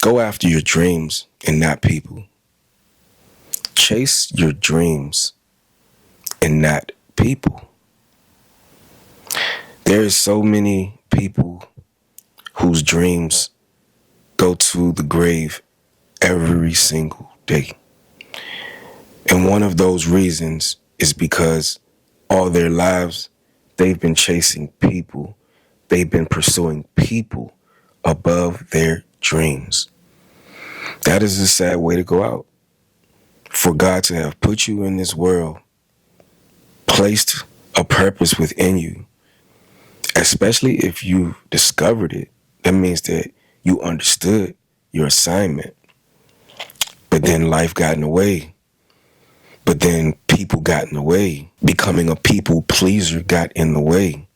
Go after your dreams and not people. Chase your dreams and not people. There is so many people whose dreams go to the grave every single day. And one of those reasons is because all their lives they've been chasing people. They've been pursuing people above their dreams. That is a sad way to go out. For God to have put you in this world, placed a purpose within you, especially if you discovered it, that means that you understood your assignment. But then life got in the way. But then people got in the way. Becoming a people pleaser got in the way.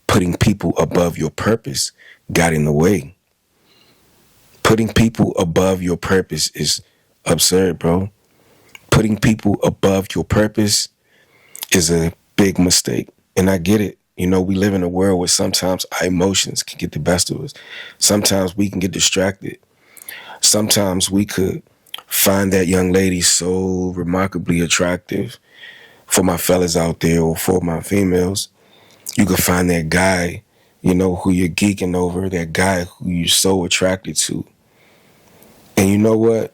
Putting people above your purpose got in the way. Putting people above your purpose is absurd, bro. Putting people above your purpose is a big mistake. And I get it. You know, we live in a world where sometimes our emotions can get the best of us. Sometimes we can get distracted. Sometimes we could find that young lady so remarkably attractive. For my fellas out there, or for my females, you could find that guy, you know, who you're geeking over, that guy who you're so attracted to. And you know what?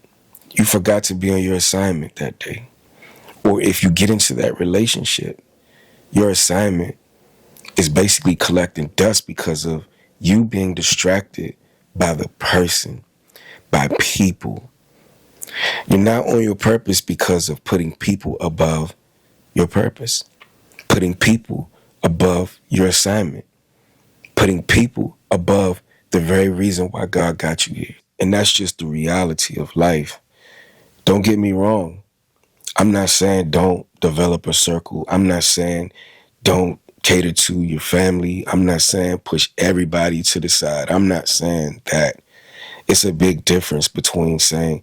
You forgot to be on your assignment that day. Or if you get into that relationship, your assignment is basically collecting dust because of you being distracted by the person, by people. You're not on your purpose because of putting people above your purpose, putting people above your assignment, putting people above the very reason why God got you here. And that's just the reality of life. Don't get me wrong. I'm not saying don't develop a circle. I'm not saying don't cater to your family. I'm not saying push everybody to the side. I'm not saying that. It's a big difference between saying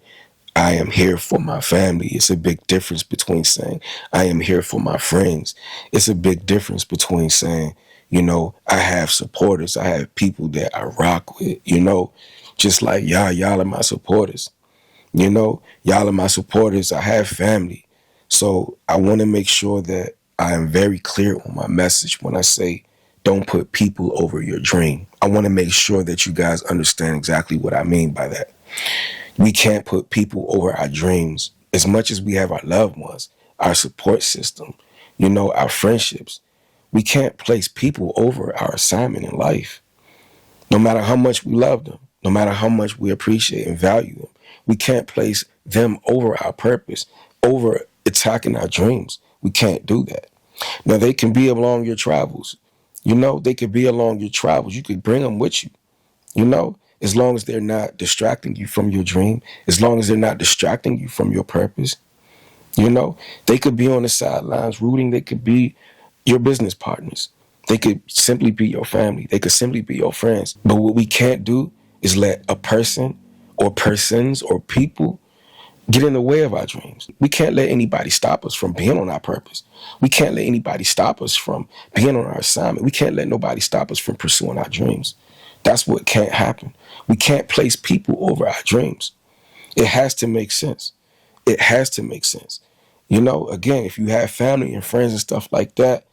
I am here for my family. It's a big difference between saying I am here for my friends. It's a big difference between saying, you know, I have supporters. I have people that I rock with, you know, just like y'all are my supporters. You know, y'all are my supporters. I have family. So I want to make sure that I am very clear on my message when I say don't put people over your dream. I want to make sure that you guys understand exactly what I mean by that. We can't put people over our dreams as much as we have our loved ones, our support system, you know, our friendships. We can't place people over our assignment in life. No matter how much we love them, no matter how much we appreciate and value them, we can't place them over our purpose, over attacking our dreams. We can't do that. Now, they can be along your travels. You know, they could be along your travels. You could bring them with you, you know, as long as they're not distracting you from your dream, as long as they're not distracting you from your purpose. You know, they could be on the sidelines rooting. They could be your business partners. They could simply be your family. They could simply be your friends. But what we can't do is let a person or persons or people get in the way of our dreams. We can't let anybody stop us from being on our purpose. We can't let anybody stop us from being on our assignment. We can't let nobody stop us from pursuing our dreams. That's what can't happen. We can't place people over our dreams. It has to make sense. It has to make sense. You know, again, if you have family and friends and stuff like that,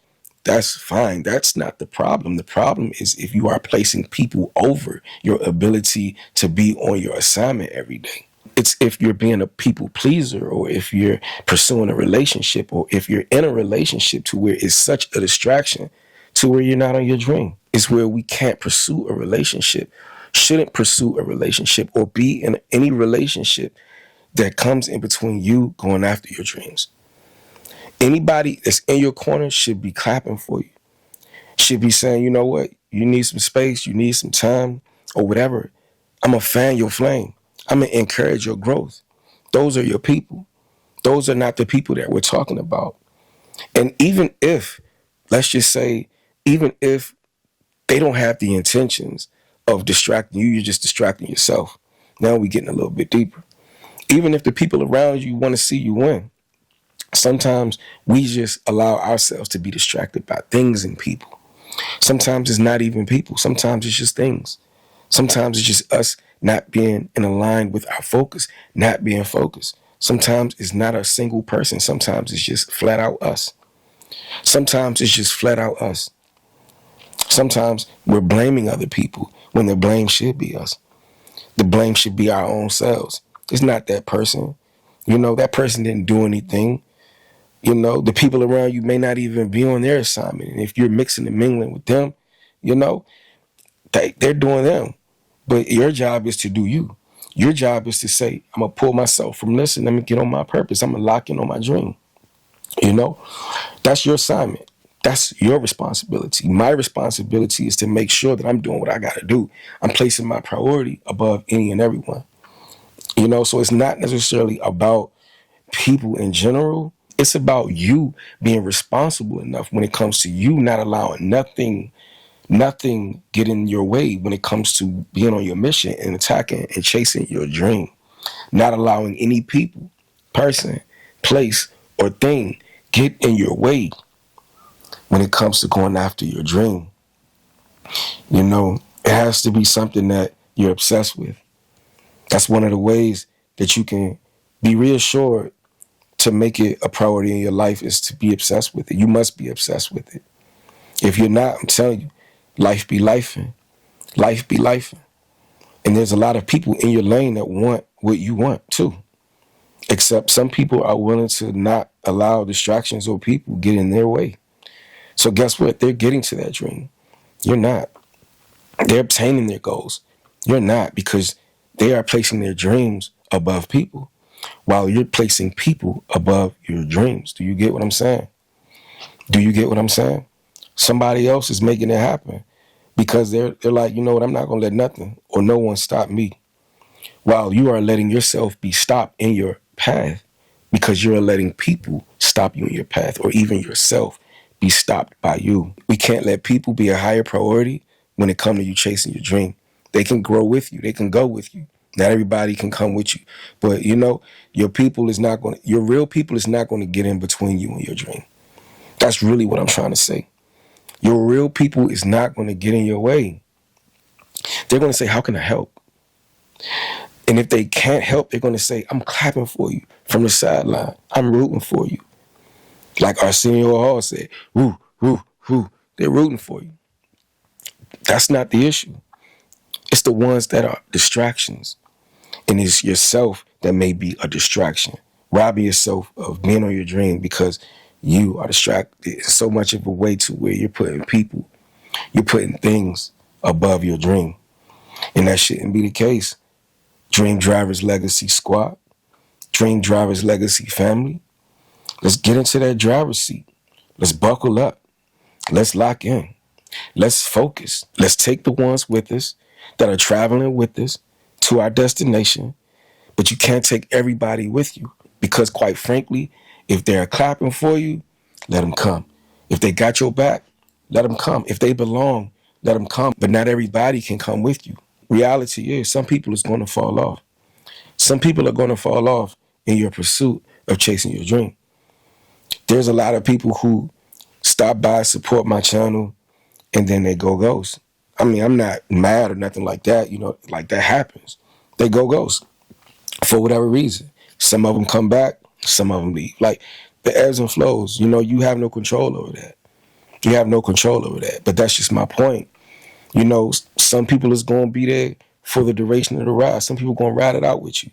that's fine. That's not the problem. The problem is if you are placing people over your ability to be on your assignment every day. It's if you're being a people pleaser, or if you're pursuing a relationship, or if you're in a relationship to where it's such a distraction to where you're not on your dream. It's where we can't pursue a relationship, shouldn't pursue a relationship, or be in any relationship that comes in between you going after your dreams. Anybody that's in your corner should be clapping for you, should be saying, you know what, you need some space, you need some time, or whatever. I'm going to fan your flame. I'm going to encourage your growth. Those are your people. Those are not the people that we're talking about. And even if, let's just say, even if they don't have the intentions of distracting you, you're just distracting yourself. Now we're getting a little bit deeper. Even if the people around you want to see you win, sometimes we just allow ourselves to be distracted by things and people. Sometimes it's not even people. Sometimes it's just things. Sometimes it's just us not being in line with our focus, not being focused. Sometimes it's not a single person. Sometimes it's just flat out us. Sometimes it's just flat out us. Sometimes we're blaming other people when the blame should be us. The blame should be our own selves. It's not that person. That person didn't do anything. The people around you may not even be on their assignment. And if you're mixing and mingling with them, you know, they're doing them. But your job is to do you. Your job is to say, I'm going to pull myself from this and let me get on my purpose. I'm going to lock in on my dream. That's your assignment. That's your responsibility. My responsibility is to make sure that I'm doing what I got to do. I'm placing my priority above any and everyone. So it's not necessarily about people in general. It's about you being responsible enough when it comes to you not allowing nothing get in your way when it comes to being on your mission and attacking and chasing your dream. Not allowing any people, person, place, or thing get in your way when it comes to going after your dream. It has to be something that you're obsessed with. That's one of the ways that you can be reassured to make it a priority in your life is to be obsessed with it. You must be obsessed with it. If you're not, I'm telling you, life be lifing. Life be lifing. And there's a lot of people in your lane that want what you want too. Except some people are willing to not allow distractions or people get in their way. So guess what? They're getting to that dream. You're not. They're obtaining their goals. You're not, because they are placing their dreams above people while you're placing people above your dreams. Do you get what I'm saying? Do you get what I'm saying? Somebody else is making it happen because they're like, you know what, I'm not going to let nothing or no one stop me. While you are letting yourself be stopped in your path because you're letting people stop you in your path, or even yourself be stopped by you. We can't let people be a higher priority when it comes to you chasing your dream. They can grow with you. They can go with you. Not everybody can come with you. But your people is not going to, your real people is not going to get in between you and your dream. That's really what I'm trying to say. Your real people is not going to get in your way. They're going to say, how can I help? And if they can't help, they're going to say, I'm clapping for you from the sideline. I'm rooting for you. Like Arsenio Hall said, woo, woo, woo. They're rooting for you. That's not the issue. It's the ones that are distractions. And it's yourself that may be a distraction. Robbing yourself of being on your dream because you are distracted in so much of a way to where you're putting people, you're putting things above your dream. And that shouldn't be the case. Dream Drivers Legacy Squad, Dream Drivers Legacy family. Let's get into that driver's seat. Let's buckle up. Let's lock in. Let's focus. Let's take the ones with us that are traveling with us to our destination. But you can't take everybody with you because, quite frankly, if they're clapping for you, let them come. If they got your back, let them come. If they belong, let them come. But not everybody can come with you. Reality is some people is going to fall off. Some people are going to fall off in your pursuit of chasing your dream. There's a lot of people who stop by, support my channel, and then they go ghost. I mean, I'm not mad or nothing like that. Like that happens. They go ghost for whatever reason. Some of them come back, some of them leave. Like the ebbs and flows, you have no control over that. You have no control over that. But that's just my point. Some people is going to be there for the duration of the ride. Some people are going to ride it out with you.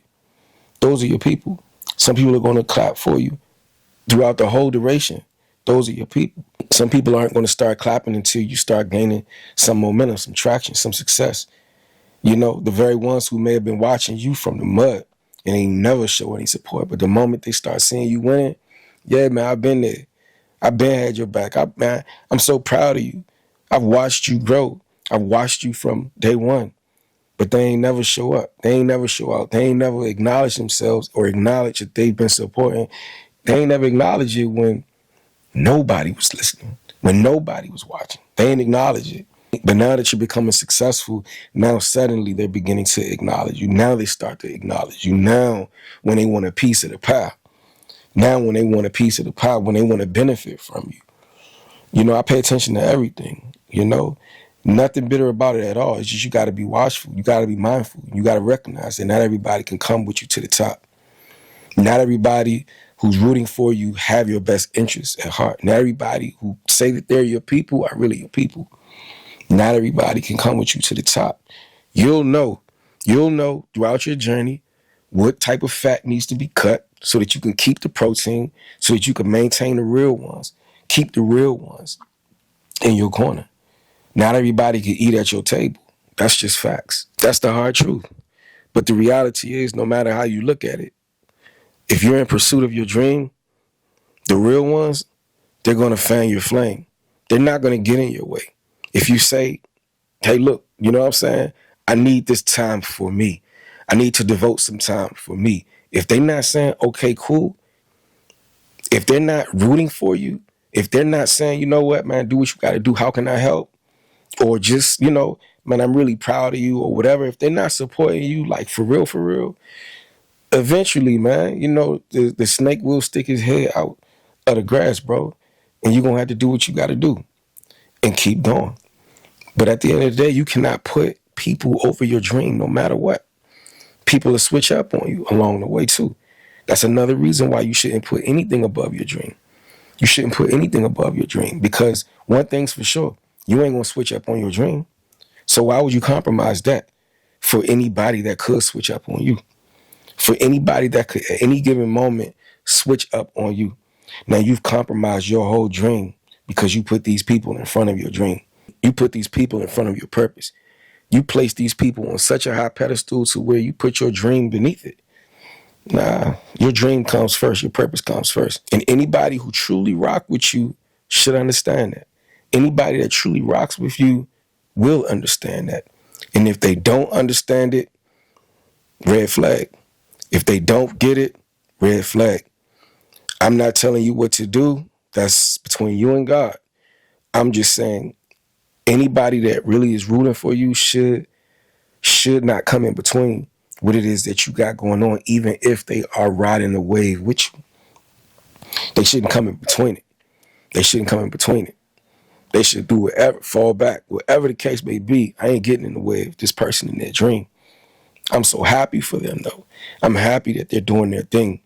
Those are your people. Some people are going to clap for you throughout the whole duration. Those are your people. Some people aren't going to start clapping until you start gaining some momentum, some traction, some success. The very ones who may have been watching you from the mud and ain't never show any support. But the moment they start seeing you winning, yeah, man, I've been there. I've been had your back. I'm so proud of you. I've watched you grow. I've watched you from day one. But they ain't never show up. They ain't never show out. They ain't never acknowledge themselves or acknowledge that they've been supporting. They ain't never acknowledge it when nobody was listening, when nobody was watching. They ain't acknowledge it. But now that you're becoming successful, now suddenly they're beginning to acknowledge you. Now they start to acknowledge you. Now when they want a piece of the pie. Now when they want a piece of the pie, when they want to benefit from you. I pay attention to everything, Nothing bitter about it at all. It's just you got to be watchful. You got to be mindful. You got to recognize that not everybody can come with you to the top. Not everybody who's rooting for you have your best interests at heart. Not everybody who say that they're your people are really your people. Not everybody can come with you to the top. You'll know throughout your journey what type of fat needs to be cut so that you can keep the protein, so that you can maintain the real ones. Keep the real ones in your corner. Not everybody can eat at your table. That's just facts. That's the hard truth. But the reality is, no matter how you look at it, if you're in pursuit of your dream, the real ones, they're going to fan your flame. They're not going to get in your way. If you say, hey, look, you know what I'm saying? I need this time for me. I need to devote some time for me. If they're not saying, okay, cool, if they're not rooting for you, if they're not saying, you know what, man, do what you got to do, how can I help? Or just, man, I'm really proud of you or whatever. If they're not supporting you, like for real, eventually, man, the snake will stick his head out of the grass, bro. And you're going to have to do what you got to do and keep going. But at the end of the day, you cannot put people over your dream no matter what. People will switch up on you along the way, too. That's another reason why you shouldn't put anything above your dream. You shouldn't put anything above your dream because one thing's for sure, you ain't going to switch up on your dream. So why would you compromise that for anybody that could switch up on you? For anybody that could at any given moment switch up on you. Now you've compromised your whole dream because you put these people in front of your dream. You put these people in front of your purpose. You place these people on such a high pedestal to where you put your dream beneath it. Nah, your dream comes first. Your purpose comes first. And anybody who truly rock with you should understand that. Anybody that truly rocks with you will understand that. And if they don't understand it, red flag. If they don't get it, red flag. I'm not telling you what to do. That's between you and God. I'm just saying anybody that really is rooting for you should not come in between what it is that you got going on, even if they are riding the wave with you. They shouldn't come in between it. They shouldn't come in between it. They should do whatever, fall back, whatever the case may be. I ain't getting in the way of this person in their dream. I'm so happy for them, though. I'm happy that they're doing their thing.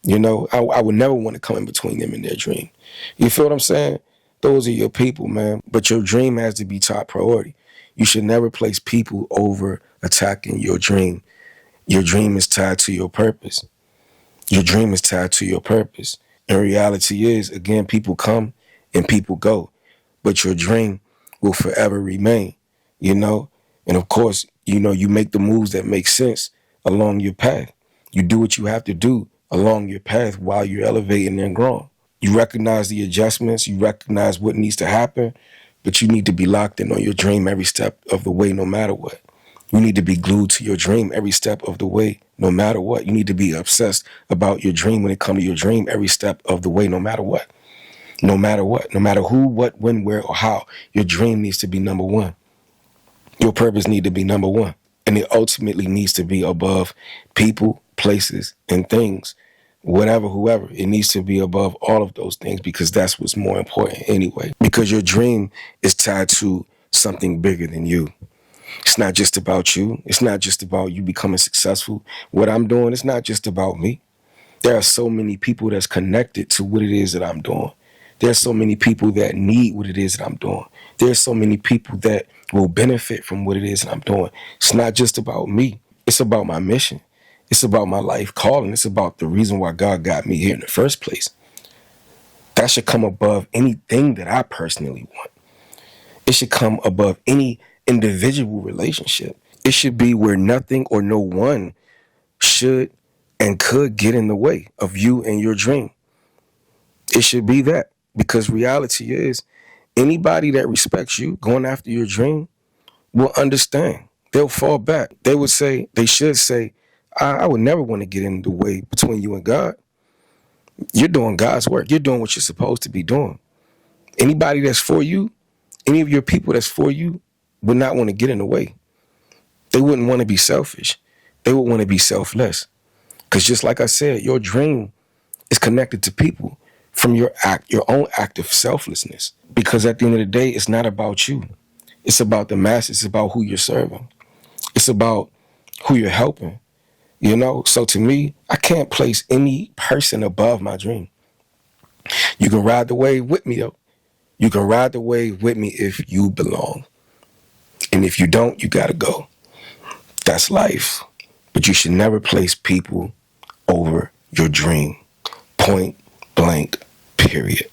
I would never want to come in between them and their dream. You feel what I'm saying? Those are your people, man. But your dream has to be top priority. You should never place people over attacking your dream. Your dream is tied to your purpose. Your dream is tied to your purpose. And reality is, again, people come and people go. But your dream will forever remain, And of course, you make the moves that make sense along your path. You do what you have to do along your path while you're elevating and growing. You recognize the adjustments, you recognize what needs to happen, but you need to be locked in on your dream every step of the way, no matter what. You need to be glued to your dream every step of the way, no matter what. You need to be obsessed about your dream when it comes to your dream every step of the way, no matter what. No matter what, no matter who, what, when, where, or how, your dream needs to be number one. Your purpose needs to be number one. And it ultimately needs to be above people, places, and things. Whatever, whoever, it needs to be above all of those things because that's what's more important anyway. Because your dream is tied to something bigger than you. It's not just about you. It's not just about you becoming successful. What I'm doing, it's not just about me. There are so many people that's connected to what it is that I'm doing. There's so many people that need what it is that I'm doing. There's so many people that will benefit from what it is that I'm doing. It's not just about me. It's about my mission. It's about my life calling. It's about the reason why God got me here in the first place. That should come above anything that I personally want. It should come above any individual relationship. It should be where nothing or no one should and could get in the way of you and your dream. It should be that. Because reality is, anybody that respects you going after your dream will understand. They'll fall back. They should say, I would never want to get in the way between you and God. You're doing God's work. You're doing what you're supposed to be doing. Anybody that's for you, any of your people that's for you would not want to get in the way. They wouldn't want to be selfish. They would want to be selfless. Because just like I said, your dream is connected to people from your own act of selflessness. Because at the end of the day, it's not about you. It's about the masses. It's about who you're serving. It's about who you're helping. You know? So to me, I can't place any person above my dream. You can ride the wave with me, though. You can ride the wave with me if you belong. And if you don't, you gotta go. That's life. But you should never place people over your dream. Point blank, period.